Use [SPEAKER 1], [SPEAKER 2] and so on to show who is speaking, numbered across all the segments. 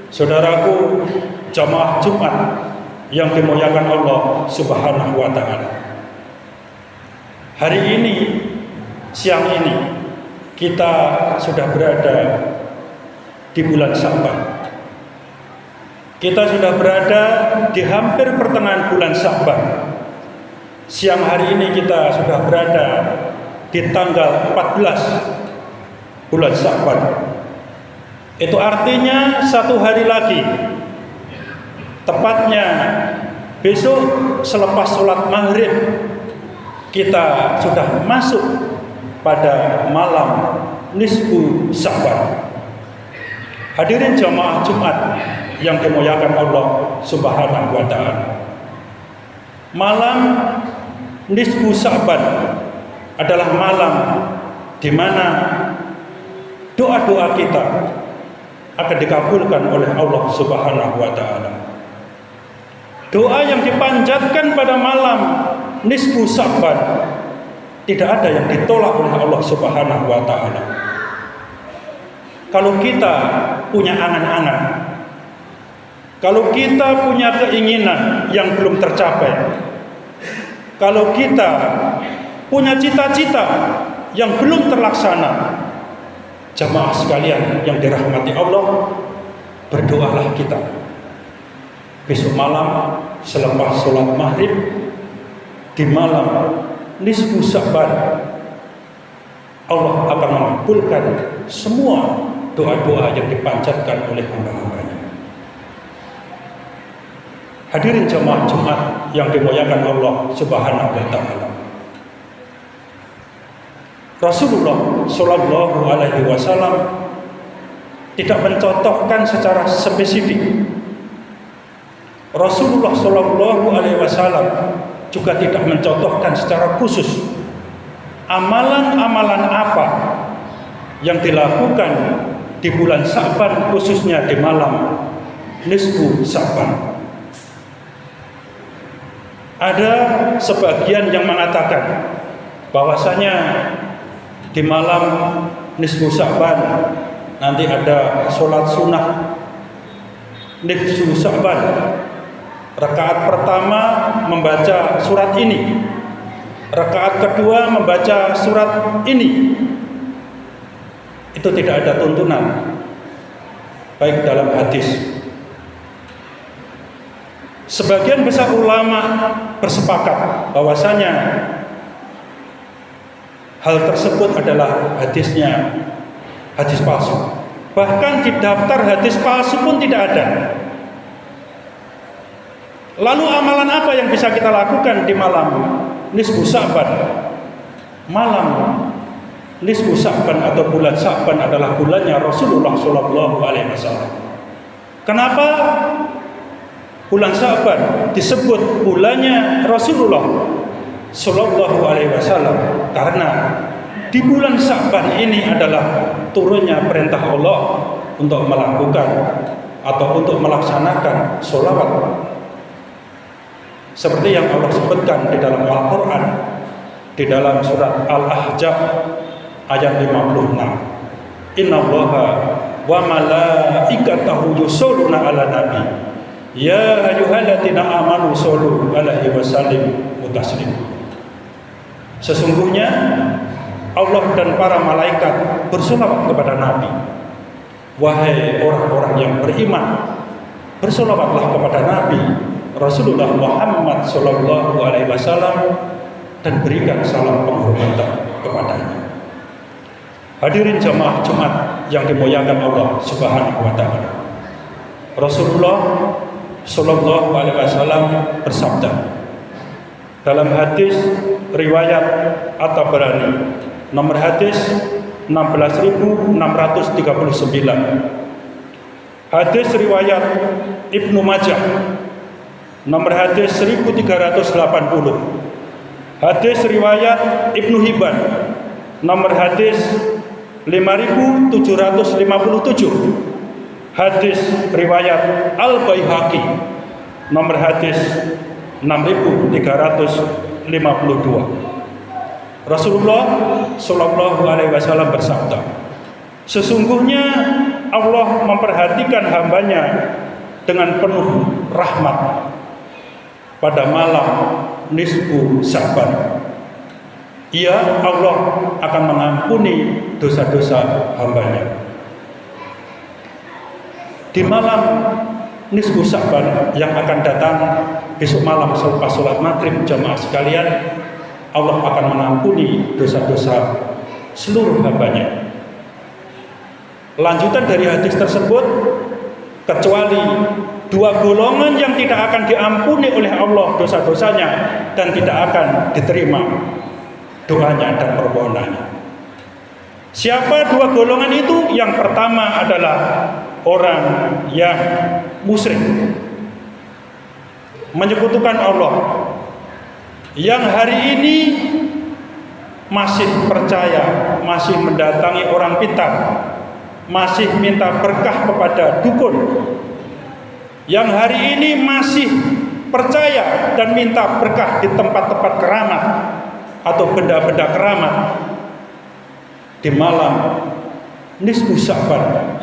[SPEAKER 1] Saudaraku, jamaah Jumat yang dimuliakan Allah Subhanahu wa taala. Hari ini, siang ini, kita sudah berada di bulan Sya'ban. Kita sudah berada di hampir pertengahan bulan Sya'ban. Siang hari ini kita sudah berada di tanggal 14 bulan Sya'ban. Itu artinya satu hari lagi, tepatnya besok selepas sholat maghrib, kita sudah masuk pada malam nisfu Sya'ban. Hadirin jamaah Jumat yang dimuliakan Allah Subhanahu wa taala. Malam nisfu Sya'ban adalah malam di mana doa-doa kita akan dikabulkan oleh Allah Subhanahu wa taala. Doa yang dipanjatkan pada malam nisfu Sya'ban tidak ada yang ditolak oleh Allah Subhanahu wa taala. Kalau kita punya angan-angan, kalau kita punya keinginan yang belum tercapai, kalau kita punya cita-cita yang belum terlaksana, jamaah sekalian yang dirahmati Allah, berdoalah kita. Besok malam selepas sholat maghrib, di malam nisfu Sya'ban, Allah akan mengabulkan semua doa-doa yang dipanjatkan oleh hamba-hambanya. Hadirin jamaah Jumat yang dimuliakan Allah Subhanahu wa taala. Rasulullah Shallallahu alaihi wasallam tidak mencontohkan secara spesifik. Rasulullah Shallallahu alaihi wasallam juga tidak mencontohkan secara khusus amalan-amalan apa yang dilakukan di bulan Sya'ban, khususnya di malam nisfu Sya'ban. Ada sebagian yang mengatakan bahwasanya di malam nisfu Sya'ban nanti ada sholat sunnah nisfu Sya'ban. Rakaat pertama membaca surat ini, rakaat kedua membaca surat ini. Itu tidak ada tuntunan baik dalam hadis. Sebagian besar ulama bersepakat bahwasanya hal tersebut adalah hadisnya hadis palsu. Bahkan di daftar hadis palsu pun tidak ada. Lalu amalan apa yang bisa kita lakukan di malam nisfu Sya'ban? Malam nisfu Sya'ban atau bulan Sya'ban adalah bulannya Rasulullah Shallallahu alaihi wasallam. Kenapa bulan Sya'ban disebut bulannya Rasulullah Shallallahu alaihi wasallam? Karena di bulan Sya'ban ini adalah turunnya perintah Allah untuk melakukan atau untuk melaksanakan sholawat, seperti yang Allah sebutkan di dalam Al-Quran, di dalam surat Al-Ahzab ayat 56. Innallaha wa malaikatahu yusholluna 'alan nabi ya ayyuhalladzina amanu shollu 'alaihi wa sallimu taslima. Sesungguhnya Allah dan para malaikat bersolawat kepada Nabi. Wahai orang-orang yang beriman, bersolawatlah kepada Nabi Rasulullah Muhammad Sallallahu alaihi wasallam dan berikan salam penghormatan kepadanya. Hadirin jamaah Jumat yang dimuliakan Allah Subhanahu wa taala. Rasulullah Sallallahu alaihi wasallam bersabda dalam hadis riwayat At-Tabarani nomor hadis 16.639, hadis riwayat Ibnu Majah nomor hadis 1380, hadis riwayat Ibnu Hibban nomor hadis 5757, hadis riwayat Al-Baihaqi nomor hadis 6352. Rasulullah Shallallahu alaihi wasallam bersabda, sesungguhnya Allah memperhatikan hambanya dengan penuh rahmat pada malam nisfu Sya'ban. Allah akan mengampuni dosa-dosa hambanya. Di malam nisfu Sya'ban yang akan datang besok malam selepas sholat maghrib, jamaah sekalian, Allah akan mengampuni dosa-dosa seluruh hambanya. Lanjutan dari hadis tersebut, kecuali dua golongan yang tidak akan diampuni oleh Allah dosa-dosanya dan tidak akan diterima doanya dan permohonannya. Siapa dua golongan itu? Yang pertama adalah orang yang musyrik, menyekutukan Allah, yang hari ini masih percaya, masih mendatangi orang pintar, masih minta berkah kepada dukun, yang hari ini masih percaya dan minta berkah di tempat-tempat keramat atau benda-benda keramat. Di malam nisfu Sya'ban,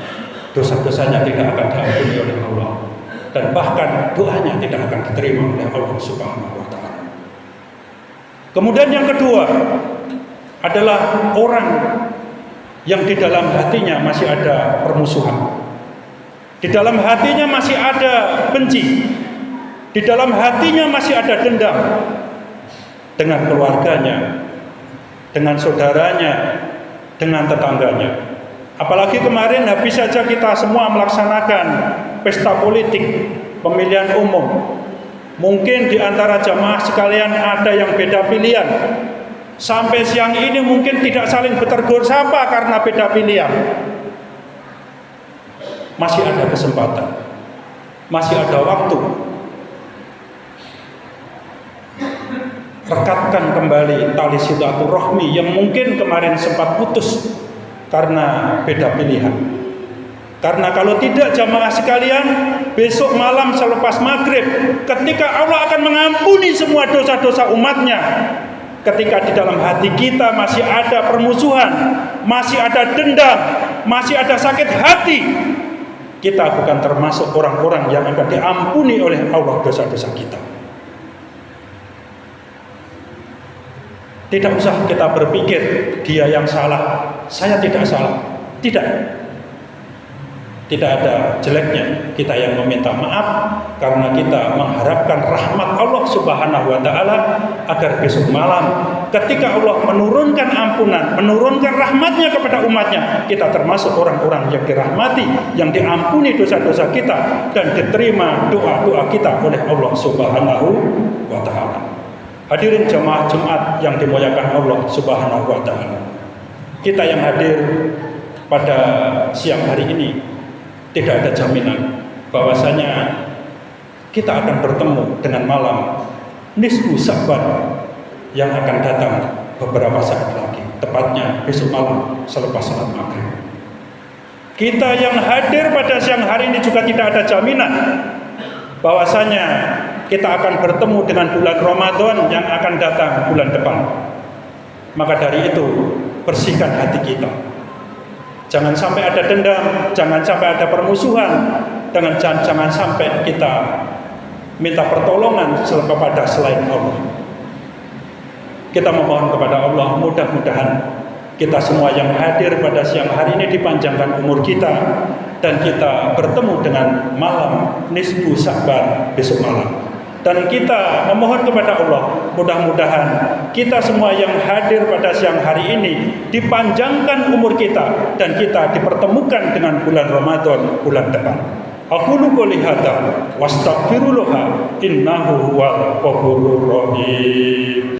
[SPEAKER 1] dosa-dosanya tidak akan diampuni oleh Allah, dan bahkan doanya tidak akan diterima oleh Allah Subhanahu wa Ta'ala. Kemudian yang kedua adalah orang yang di dalam hatinya masih ada permusuhan, di dalam hatinya masih ada benci, di dalam hatinya masih ada dendam dengan keluarganya, dengan saudaranya, dengan tetangganya. Apalagi kemarin habis saja kita semua melaksanakan pesta politik, pemilihan umum. Mungkin di antara jamaah sekalian ada yang beda pilihan. Sampai siang ini mungkin tidak saling bertegur sapa karena beda pilihan. Masih ada kesempatan, masih ada waktu. Rekatkan kembali tali silaturahmi yang mungkin kemarin sempat putus karena beda pilihan. Karena kalau tidak, jamaah sekalian, besok malam selepas maghrib, ketika Allah akan mengampuni semua dosa-dosa umatnya, ketika di dalam hati kita masih ada permusuhan, masih ada dendam, masih ada sakit hati, kita bukan termasuk orang-orang yang akan diampuni oleh Allah dosa-dosa kita. Tidak usah kita berpikir dia yang salah, saya tidak salah. Tidak ada jeleknya kita yang meminta maaf, karena kita mengharapkan rahmat Allah Subhanahu wa Ta'ala, agar besok malam ketika Allah menurunkan ampunan, menurunkan rahmatnya kepada umatnya, kita termasuk orang-orang yang dirahmati, yang diampuni dosa-dosa kita, dan diterima doa-doa kita oleh Allah Subhanahu wa Ta'ala. Hadirin jemaah Jumat yang dimuliakan Allah Subhanahu wa Ta'ala, kita yang hadir pada siang hari ini tidak ada jaminan bahwasanya kita akan bertemu dengan malam nisfu Sya'ban yang akan datang beberapa saat lagi, tepatnya besok malam selepas salat maghrib. Kita yang hadir pada siang hari ini juga tidak ada jaminan bahwasanya kita akan bertemu dengan bulan Ramadan yang akan datang bulan depan. Maka dari itu, bersihkan hati kita. Jangan sampai ada dendam, jangan sampai ada permusuhan, jangan sampai kita minta pertolongan kepada selain Allah. Kita memohon kepada Allah, mudah-mudahan kita semua yang hadir pada siang hari ini dipanjangkan umur kita, dan kita bertemu dengan malam nisfu Sya'ban besok malam. Dan kita memohon kepada Allah, mudah-mudahan kita semua yang hadir pada siang hari ini dipanjangkan umur kita, dan kita dipertemukan dengan bulan Ramadan bulan depan. Aqulu qouli hadza wastaghfirullah innahu huwal ghafurur rahim.